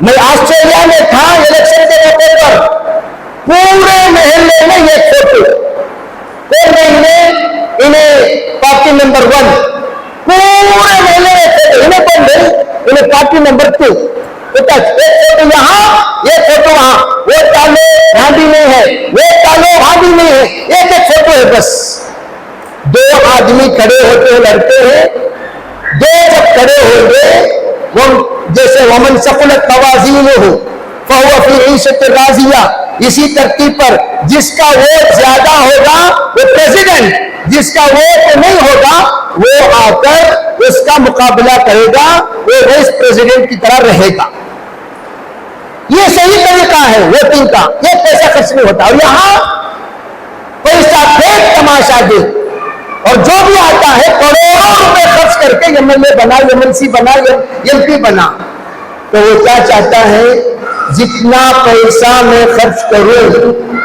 میں آسٹریلیا میں تھا الیکشن کے موقع پر، پورے محلے میں یہ فوٹو، انہیں پارٹی نمبر 1 پورے محلے میں فوٹو، انہیں کون نہیں، انہیں پارٹی نمبر 2، ایک فوٹو یہاں، ایک فوٹو وہاں، وہ تالو وہاں بھی نہیں ہے، وہ تالو وہاں بھی نہیں ہے، ایک فوٹو ہے بس۔ 2 آدمی کھڑے ہوتے ہیں، لڑتے ہیں، 2 جب کھڑے ہوں گے، وہ جیسے ومن ثقلت موازینہ فہو فی عیشۃ راضیہ، اسی ترتیب پر جس کا ووٹ زیادہ ہوگا وہ پریزیڈنٹ، جس کا ووٹ نہیں ہوگا وہ آ کر اس کا مقابلہ کرے گا، وہ وائس پریزیڈنٹ کی طرح رہے گا۔ یہ صحیح طریقہ ہے ووٹنگ کا، یہ پیسہ خرچ نہیں ہوتا۔ اور یہاں پیسہ دیکھ تماشا دیکھ، اور جو بھی آتا ہے کروڑوں روپے خرچ کر کے ایم ایل اے بنا، ایم سی بنا، ایم پی بنا، تو وہ کیا چاہتا ہے، جتنا پیسہ میں خرچ کروں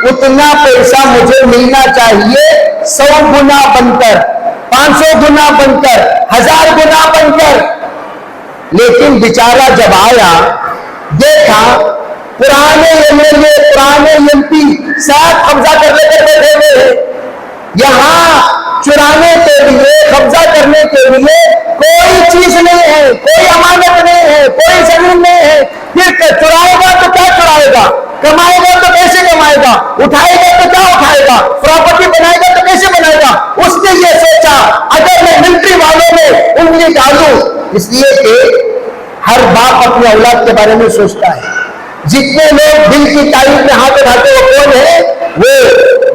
اتنا پیسہ مجھے ملنا چاہیے 100 گنا بن کر، 500 گنا بن کر، 1000 گنا بن کر۔ لیکن بیچارہ جب آیا، دیکھا پرانے ایم ایل اے، پرانے ایم پی ساتھ قبضہ کر لے کر بیٹھے ہوئے ہیں، یہاں چرانے کے لیے، قبضہ کرنے کے لیے کوئی چیز نہیں ہے، کوئی امانت نہیں ہے، کوئی زمین نہیں ہے، پھر چرائے گا تو کیا چرائے گا، کمائے گا تو کیسے کمائے گا، اٹھائے گا تو کیا اٹھائے گا، پراپرٹی بنائے گا تو کیسے بنائے گا۔ اس نے یہ سوچا اگر میں ملٹری والوں میں انگلی ڈالوں، اس لیے کہ ہر باپ اپنی اولاد کے بارے میں سوچتا ہے۔ جتنے لوگ دل کی تائید میں ہاتھ اٹھاتے وہ کون ہے، وہ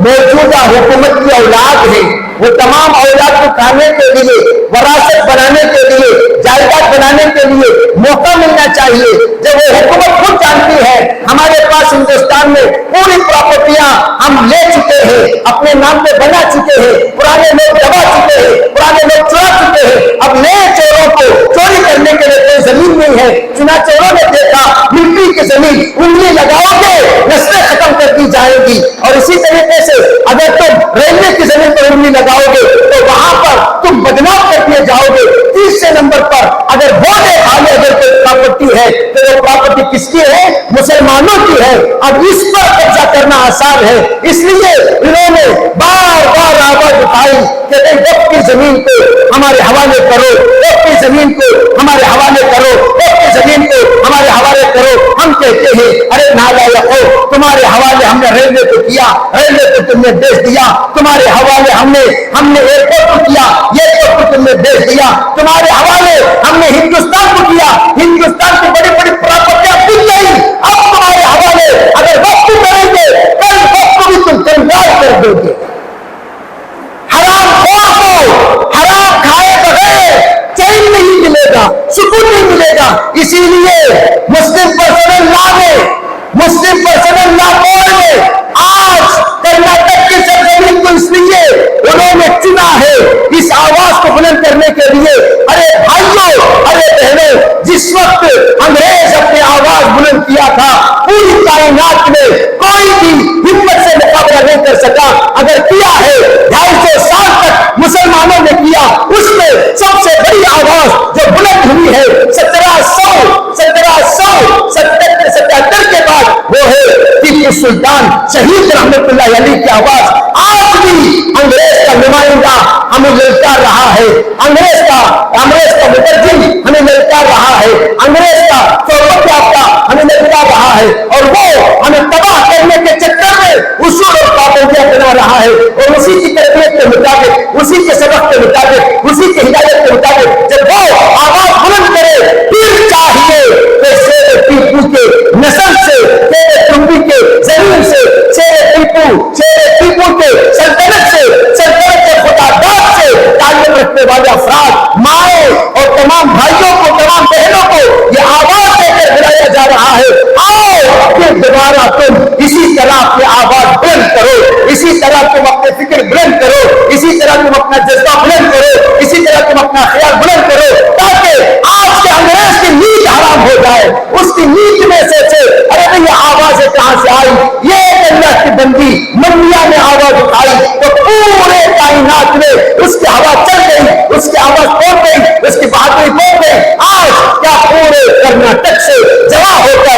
موجودہ حکومت کی اولاد ہے۔ وہ تمام اولاد کو کھانے کے لیے، وراثت بنانے کے لیے، جائیداد بنانے کے لیے موقع ملنا چاہیے۔ جب وہ حکومت خود جانتی ہے ہمارے پاس ہندوستان میں پوری پراپرٹیاں ہم لے چکے ہیں، اپنے نام پہ بنا چکے ہیں، پرانے لوگ دبا چکے ہیں، پرانے لوگ چرا چکے ہیں، اب نئے چوروں کو چوری کرنے کے لیے کوئی زمین نہیں ہے۔ چنانچہ چوروں نے دیکھا ملٹری کی زمین انگلی لگاؤ گے نسلیں ختم کر دی جائے گی، اور اسی طریقے سے اگر تم ریلوے کی زمین پر انگلی لگاؤ گے تو وہاں پر تم بدنام کر دیے جاؤ گے۔ تیسرے نمبر پر اگر بولے بھالے اگر کوئی پراپرٹی ہے تو وہ پراپرٹی کس کی ہے، مسلمانوں کی ہے۔ اب اس پر قبضہ کرنا آسان ہے، اس لیے انہوں نے بار بار آواز اٹھائی کہ وقف کی زمین کو ہمارے حوالے کرو، وقف کی زمین کو ہمارے حوالے کرو، وقف کی زمین کو ہمارے حوالے کرو۔ ہم کہتے ہیں ارے نالائقو، تمہارے حوالے ہم نے ریلوے کو کیا، ریلوے کو تم نے بیچ دیا، تمہارے حوالے ہم نے ایئرپورٹ کو کیا، ایئرپورٹ کو تم نے بیچ دیا، تمہارے حوالے ہم نے ہندوستان کو کیا، ہندوستان کی بڑی بڑی پراپرٹیاں بک گئی، اب تمہارے حوالے اگر وقف کریں گے کل وقف کو بھی تم کنگال کر دو گے۔ حرام خور کو حرام کھائے بغیر چین نہیں ملے گا، سکون نہیں ملے گا۔ اسی لیے مسلم پرسنل لا میں، مسلم پرسنل لا بورڈ میں آج کرناٹک کی سرزمین کو اس لیے انہوں نے چنا ہے اس آواز کو بلند کرنے کے لیے۔ ارے بھائیوں، ارے بہنوں، جس وقت انگریز اپنی آواز بلند کیا تھا پوری کائنات میں کوئی بھی ہمت سے مقابلہ نہیں کر سکا۔ اگر کیا ہے 250 سال تک مسلمانوں نے کیا، اس میں سب سے بڑی آواز جو بلند ہوئی ہے 1777 کے بعد وہ ہے ٹیپو سلطان شہید رحمت اللہ علیہ کی آواز۔ آج بھی انگریز کا نمائندہ ہمیں للکار رہا ہے، انگریز کا مترجم ہمیں للکار رہا ہے، انگریز کا صحبت یافتہ ہمیں للکار رہا ہے، اور وہ ہمیں تباہ کرنے کے چکر میں اصول اور پابندیاں بنا رہا ہے، اور اسی کی تربیت کے مطابق، اسی کے سبق کے مطابق، اسی کی ہدایت کے مطابق جب وہ آواز بلند کرے پھر چاہیے کہ شیر ٹیپو کے نسل سے، شیر ٹمبی کے زمین سے، شیر ٹیپو کے سلطنت سے، سلطنت کے خدا داد سے تعلق رکھنے والے افراد، مائیں اور تمام بھائیوں کو، تمام بہنوں کو یہ آواز دے کر بلایا جا رہا ہے، آؤ پھر دوبارہ تم اسی طرح اپنی آواز بلند کرو، اسی طرح تم اپنے فکر بلند کرو، اسی طرح تم اپنا جذبہ بلند کرو، اسی طرح تم اپنا خیال بلند کرو، تاکہ آج کے انگریز کی نیند حرام ہو جائے، اس کی نیند میں سے ارے یہ آوازیں کہاں سے آئی، یہ اللہ کی بندی منیا نے آواز اٹھائی تو پورے کائنات میں اس کی ہوا چل گئی، اس کی آواز پہنچ گئی، اس کی بہادری پہنچ گئی۔ آج کیا پورے کرناٹک سے جمع ہو کر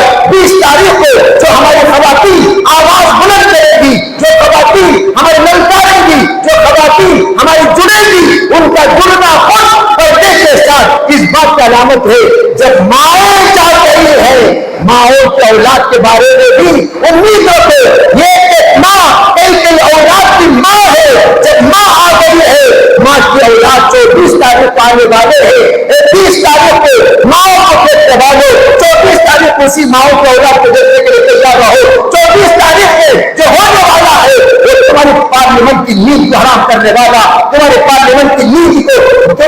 موجود ہے. جب مائیں چاہ رہی ہے ماؤں کی اولاد کے بارے میں بھی امید رکھو. یہ ایک ماں کئی اولاد کی ماں ہے. جب ماں آ گئی ہے ماں کی اولاد 24 تاریخ کو آنے والے ہیں. 30 تاریخ کو ماؤں کو دیکھنے والے 24 تاریخ کو اسی ماؤں کی اولاد کو دیکھنے کے لیے تیار رہو. 24 تاریخ میں جو ہونے والا ہے وہ تمہاری پارلیمنٹ کی نیند کو حرام کرنے والا, تمہارے پارلیمنٹ کی نیند کو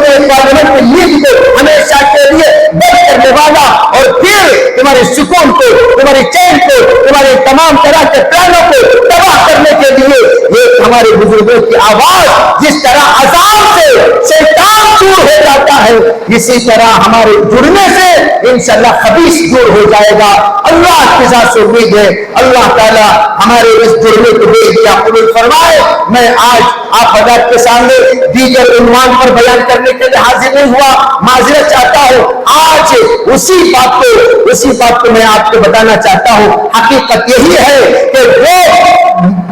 ہمیشہ کے لیے بند کرنے والا, اور پھر تمہارے سکون کو, تمہاری چین کو, تمہارے تمام طرح کے پلانوں کو تباہ کرنے کے لیے یہ ہمارے بزرگوں کی آواز جس طرح اذان سے شیطان دور ہو جاتا ہے اسی طرح ہمارے جڑنے سے انشاءاللہ خبیث دور ہو جائے گا. اللہ کی ذات سے امید ہے اللہ تعالی ہمارے اس جڑنے کو بے دیا قبول فرمائے. میں آج آپ حضرات کے سامنے دیگر عنوان پر بیان کرنے کے لیے حاضر نہیں ہوا, معذرت چاہتا ہوں. آج اسی بات کو میں آپ کو بتانا چاہتا ہوں. حقیقت یہی ہے کہ وہ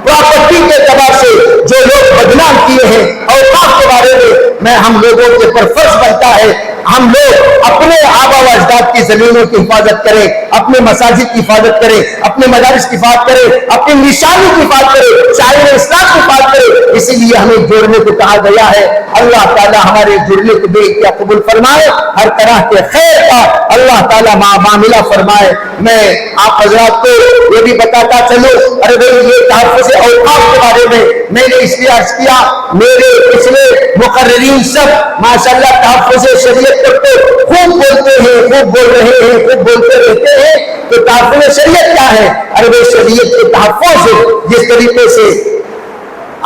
پراپرٹی کے اعتبار سے جو لوگ بدنام کیے ہیں اوقاف کے بارے میں ہم لوگوں کے پر فرض بنتا ہے ہم لوگ اپنے آبا و اجداد کی زمینوں کی حفاظت کریں, اپنے مساجد کی حفاظت کریں, اپنے مدارس کی حفاظت کریں, اپنی نشانی کی حفاظت کریں, شاعر اسلام کی حفاظت کریں. اسی لیے ہمیں جوڑنے کو کہا گیا ہے. اللہ تعالیٰ ہمارے جڑنے کو بے کیا قبول فرمائے, ہر طرح کے خیر کا اللہ تعالیٰ معاملہ فرمائے. میں آپ حضرات کو یہ بھی بتاتا چلوں, ارے بھائی یہ تحفظ اوقاف کے بارے میں نے اس لیے عرض کیا, میرے پچھلے مقررین سب ماشاءاللہ تحفظ شریعت کو خوب بولتے ہیں, خوب بول رہے ہیں, خوب بولتے رہتے ہیں. تو تحفظ شریعت کیا ہے؟ ارے بھائی شریعت کے تحفظ جس طریقے سے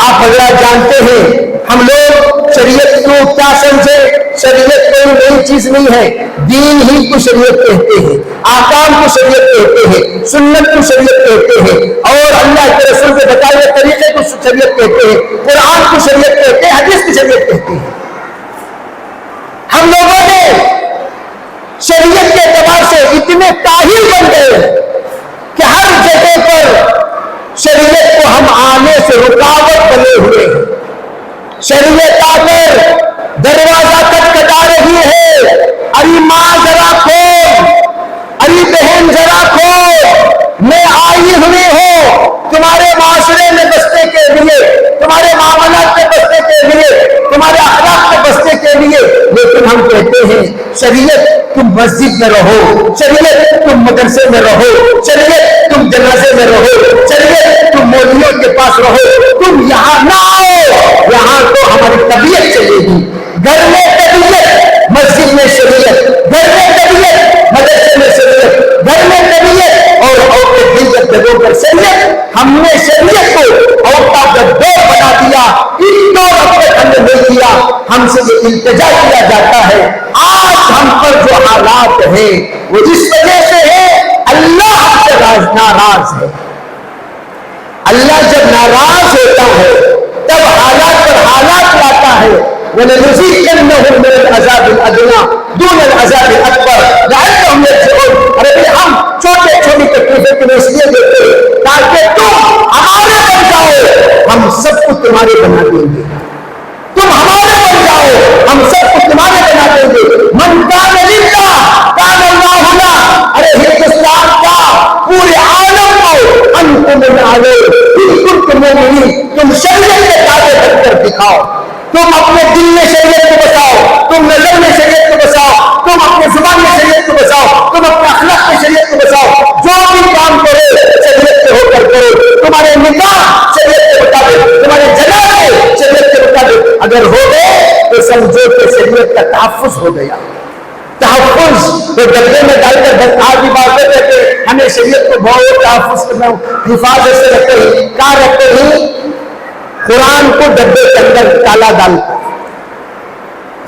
آپ حضرات جانتے ہیں ہم لوگ شریعت کو کیا سمجھے, شریعت کوئی نئی چیز نہیں ہے, دین ہی کو شریعت کہتے ہیں, احکام کو شریعت کہتے ہیں, سنت کو شریعت کہتے ہیں, اور اللہ کے رسول کے بتائے ہوئے طریقے کو شریعت کہتے ہیں, قرآن کو شریعت کہتے ہیں, حدیث کو شریعت کہتے ہیں. ہم لوگوں نے شریعت کے اعتبار سے اتنے طاہر بن گئے کہ ہر جگہ پر شریعت کو ہم آنے سے رکاوٹ بنے ہوئے ہیں. شریعت آ کر دروازہ کٹکھٹا رہی ہے, ارے ماں ذرا کھول, ارے بہن ذرا کھول, میں آئی ہوئی ہوں تمہارے معاشرے میں بسنے کے لیے, تمہارے معاملات میں بسنے کے لیے, تمہارے اخلاق میں بسنے کے لیے. لیکن ہم کہتے ہیں شریعت تم مسجد میں رہو, شریعت تم مدرسے میں رہو, شریعت تم جنازے میں رہو, شریعت تم مولویوں کے پاس رہو, تم یہاں نہ آؤ, یہاں تو ہماری طبیعت چلے گی. گھر میں طبیعت, مسجد میں شریعت, گھر میں طبیعت, مدرسے میں شریعت, گھر میں طبیعت اور عورتیں دیگر جگہوں پر شریعت. ہم نے شریعت کو عورت کا دور بنا دیا, ان دور اب تک ہم نے نہیں کیا, ہم سے یہ التجا کیا جاتا ہے. آج ہم پر جو حالات ہیں وہ اس وجہ سے ہے اللہ ہم سے ناراض ہے. اللہ جب ناراض ہوتا ہے تب حالات پر حالات لاتا ہے. وَلَنُذِيقَنَّهُم مِّنَ الْعَذَابِ الْأَدْنَىٰ دُونَ الْعَذَابِ الْأَكْبَرِ لَعَلَّهُمْ يَرْجِعُونَ. ارے بھائی ہم چھوٹے چھوٹی تکلیفیں تمہیں اس لیے دیتے ہیں تاکہ تم ہمارے بن جاؤ, ہم سب کو تمہارے بنا دیں گے. تم ہمارے بن جاؤ, ہم سب کو تمہارے بنا دیں گے. من کان للہ کان اللہ لہ. ارے ہندوستان کا پورے عالم کو انتم العالم ان کنتم مؤمنین, تم شریعت کے تابع بن کر دکھاؤ. تم اپنے دل میں شریعت کو بساؤ, تم نظر میں شریعت کو بساؤ, تم اپنے زبان میں شریعت کو بساؤ, تم اپنے اخلاق میں شریعت کو بساؤ. جو بھی کام کرے شریعت کے ہو کر کرو. تمہارے نکاح شریعت کے مطابق, تمہارے جنازے شریعت کے مطابق اگر ہو گئے تو سمجھو کہ شریعت کا تحفظ ہو گیا. تحفظ تو ڈبے میں ڈال کر آج بھی بات کرتے تھے, ہمیں شریعت کو بہت تحفظ کرنا, حفاظت سے رکھتے ہیں. کہاں رکھتے ہیں؟ قرآن کو ڈبے کے اندر تالا ڈال کر,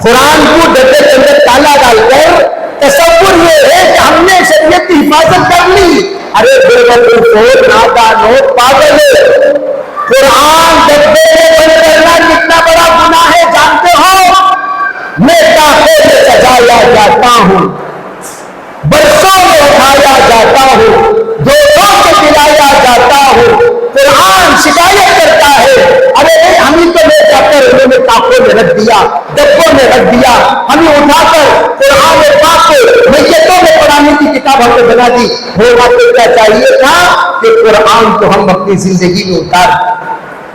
قرآن کو ڈبے کے اندر تالا ڈال کر تصور یہ ہے کہ ہم نے شریعت کی حفاظت کر لی. ارے بے نادانو پاگل ہے, قرآن ڈبے میں بند کرنا کتنا بڑا گناہ ہے جانتے ہو؟ میں کافے میں سجایا جاتا ہوں, برسوں میں اٹھایا جاتا ہوں, دوستوں سے پلایا جاتا ہوں. قرآن شکایت کرتا ہے ارے ہم ہی تو لے جا کر انہوں نے کافوں میں رکھ دیا, ڈبوں میں رکھ دیا, ہمیں اٹھا کر قرآن پاک کو میتوں میں پڑھانے کی کتاب ہم نے بنا دی. ہوگا تو کیا چاہیے تھا کہ قرآن کو ہم اپنی زندگی میں اتار.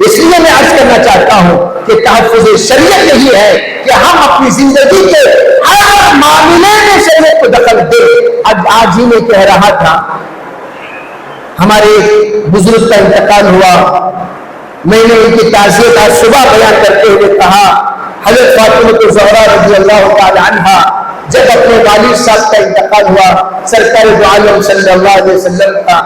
اس لیے میں عرض کرنا چاہتا ہوں کہ تحفظ شریعت یہی ہے کہ ہم اپنی زندگی کے ہر معاملے میں شریعت کو دخل دیں. آج ہی میں کہہ رہا تھا, ہمارے بزرگ کا انتقال ہوا, میں نے ان کی تعزیت آج صبح بیان کرتے ہوئے کہا, حضرت فاطمہ زہرا رضی اللہ تعالی عنہا جب اپنے والد صاحب کا انتقال ہوا, سرکار دو عالم صلی اللہ علیہ وسلم کا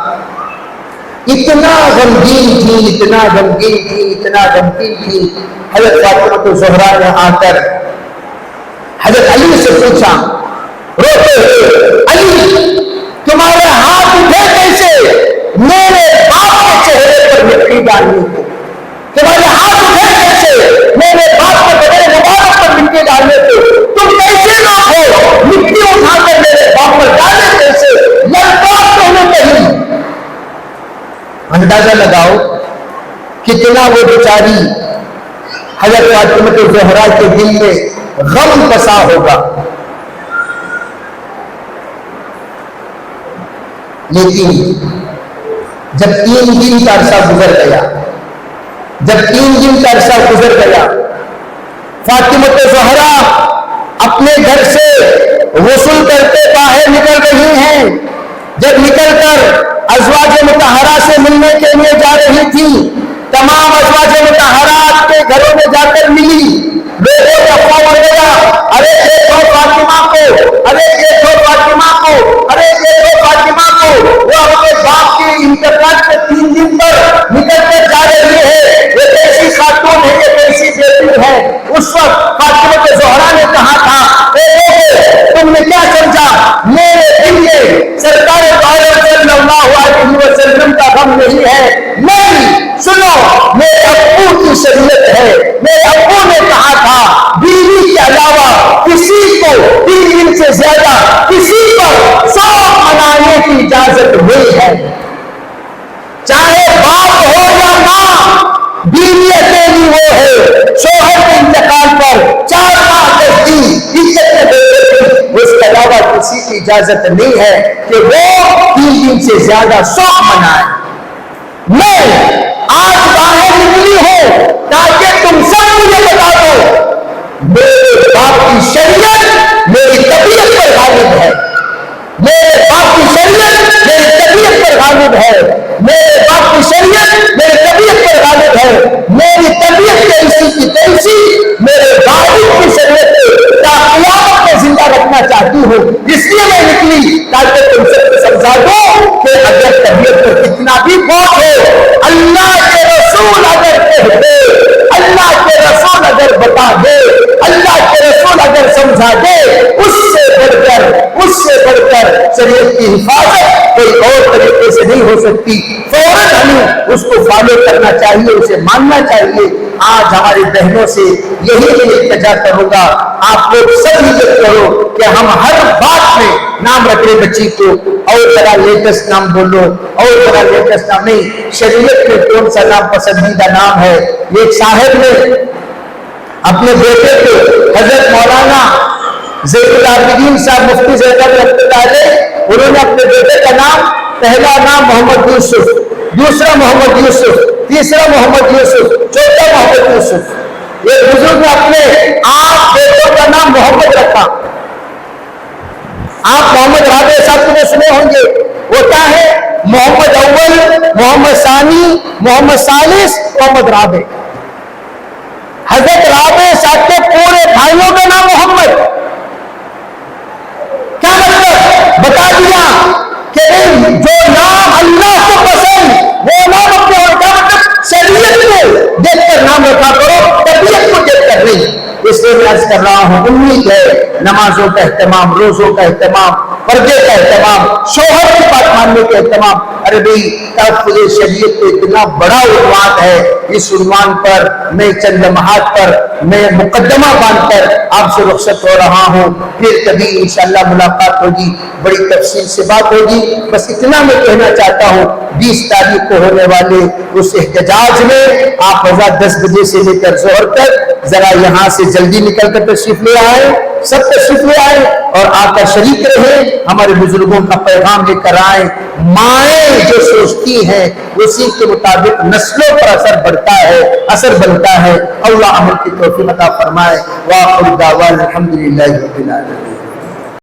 اتنا غمگین تھی, اتنا غمگین تھی, اتنا غمگین تھی. حضرت فاطمہ زہرا نے آ کر حضرت علی سے پوچھا روتے ہوئے, علی تمہارے ہاتھ اٹھے کیسے میرے باپ کے چہرے پر مٹی ڈالنے کو؟ تمہارے ہاتھ اٹھے کیسے میرے باپ کے بغیر مبارک پر مٹی ڈالنے کو؟ تم کیسے لوگ ہو مٹی اٹھا کر میرے باپ پر ڈالنے کیسے؟ لڑکار تو ہمیں کہیں. اندازہ لگاؤ کتنا وہ بیچاری حضرت فاطمہ زہرا کے دل میں غم پسا ہوگا. لیکن جب 3 دن کا عرصہ گزر گیا, جب 3 دن کا عرصہ گزر گیا, فاطمہ زہرا اپنے گھر سے غسل کرتے باہر نکل رہی ہیں. جب نکل کر ازواج مطہرہ سے ملنے کے لیے جا رہی تھی, تمام ازواج مطہرات کے گھروں میں جا کر ملی. لوگوں کا فون ہو گیا, ارے دیکھو فاطمہ کو, ارے دیکھو فاطمہ کو, ارے دیکھو فاطمہ کو, وہ اپنے باپ کے انتقال کے 3 دن پر نکل کر جا رہی ہے. یہ کیسی خاتون ہے, یہ کیسی بیٹی ہے. اس وقت فاطمہ زہرا نے کہا تھا, تم نے کیا سمجھا میرے دل میں سرکار صلی اللہ علیہ وسلم کا غم نہیں ہے؟ نہیں, سنو, میرے ابو کی شریعت ہے. میرے ابو نے کہا تھا بیوی کے علاوہ کسی کو 3 دن سے زیادہ کسی پر شوق منانے کی اجازت نہیں ہے. چاہے باپ ہو یا ماں, بیوی اکیلی وہ ہے. شوہر کے انتقال پر 4 ماہ تک دی عزت میں بیٹھے, اس کے علاوہ کسی کی اجازت نہیں ہے کہ وہ 3 دن سے زیادہ شوق منائے. میں آج باہر نکلی ہوں تاکہ تم سب مجھے بتا دو میرے باپ کی شریعت میری طبیعت پر غالب ہے. میرے باپ کی شریعت میری طبیعت پر غالب ہے. میرے باپ کی شریعت میری طبیعت پر غالب ہے. میری طبیعت کیسی کی کیسی میرے والد کی شریعت کو قیامت میں زندہ رکھنا چاہتی ہوں. اس لیے میں نکلی تاکہ تم سب کو سمجھا دو کہ اگر طبیعت پر کتنا بھی بوجھ ہو, اللہ کے رسول اگر کہہ دے, اللہ کے رسول اگر بتا دے, اللہ کے رسول اگر سمجھا دے, اس سے بڑھ کر شریعت کی حفاظت کوئی اور طریقے سے نہیں ہو سکتی. فوراً ہمیں اس کو فالو کرنا چاہیے, اسے ماننا چاہیے. آج ہماری بہنوں سے یہی التجا کروں گا, آپ لوگ سب نیت کرو کہ ہم ہر بات میں نام رکھ رہے بچی کو, اور ذرا لیٹسٹ نام بولو, اور ذرا لیٹسٹ نام نہیں. شریعت میں کون سا نام پسندیدہ نام ہے؟ ایک صاحب نے اپنے بیٹے کو حضرت مولانا زین العابدین صاحب مفتی زیدہ رحمۃ اللہ علیہ, انہوں نے اپنے بیٹے کا نام, پہلا نام محمد یوسف, دوسرا محمد یوسف, تیسرا محمد یوسف, چوتھا محمد یوسف. ایک بزرگ نے اپنے 8 بیٹوں کا نام محمد رکھا. آپ محمد رابع صاحب کو سنے ہوں گے, وہ کیا ہے؟ محمد اول, محمد ثانی, محمد ثالث, محمد رابع. حضرت رابع صاحب کے پورے بھائیوں کا نام محمد. کیا مطلب؟ بتا دیا کہ جو نام اللہ کو پسند وہ نام اپنے, اور کیا مطلب شریعت کو دیکھ کر نام رکھا کرو, طبیعت کو دیکھ کر نہیں. اس لیے میں عرض کر رہا ہوں, امید ہے نمازوں کا اہتمام, روزوں کا اہتمام, پردے کا اہتمام, شوہر کی بات ماننے کا اہتمام. ارے بھائی تحفظ شریعت کو اتنا بڑا عنوان ہے, اس عنوان پر میں چند لمحات پر میں مقدمہ باندھ کر آپ سے رخصت ہو رہا ہوں. پھر کبھی انشاءاللہ ملاقات ہوگی, بڑی تفصیل سے بات ہوگی. بس اتنا میں کہنا چاہتا ہوں, 20 تاریخ کو ہونے والے اس احتجاج میں آپ رضا 10 بجے سے لے کر ظہر تک ذرا یہاں سے جلدی نکل کر تشریف لے آئے، سب تشریف لے آئے اور آ کر شریک رہے، ہمارے بزرگوں کا پیغام لے کر آئے۔ مائیں جو سوچتی ہیں اسی کے مطابق نسلوں پر اثر بڑھتا ہے، اثر بنتا ہے۔ اللہ عمل کی توفیق عطا فرمائے۔ وآخر دعوانا الحمدللہ رب العالمین۔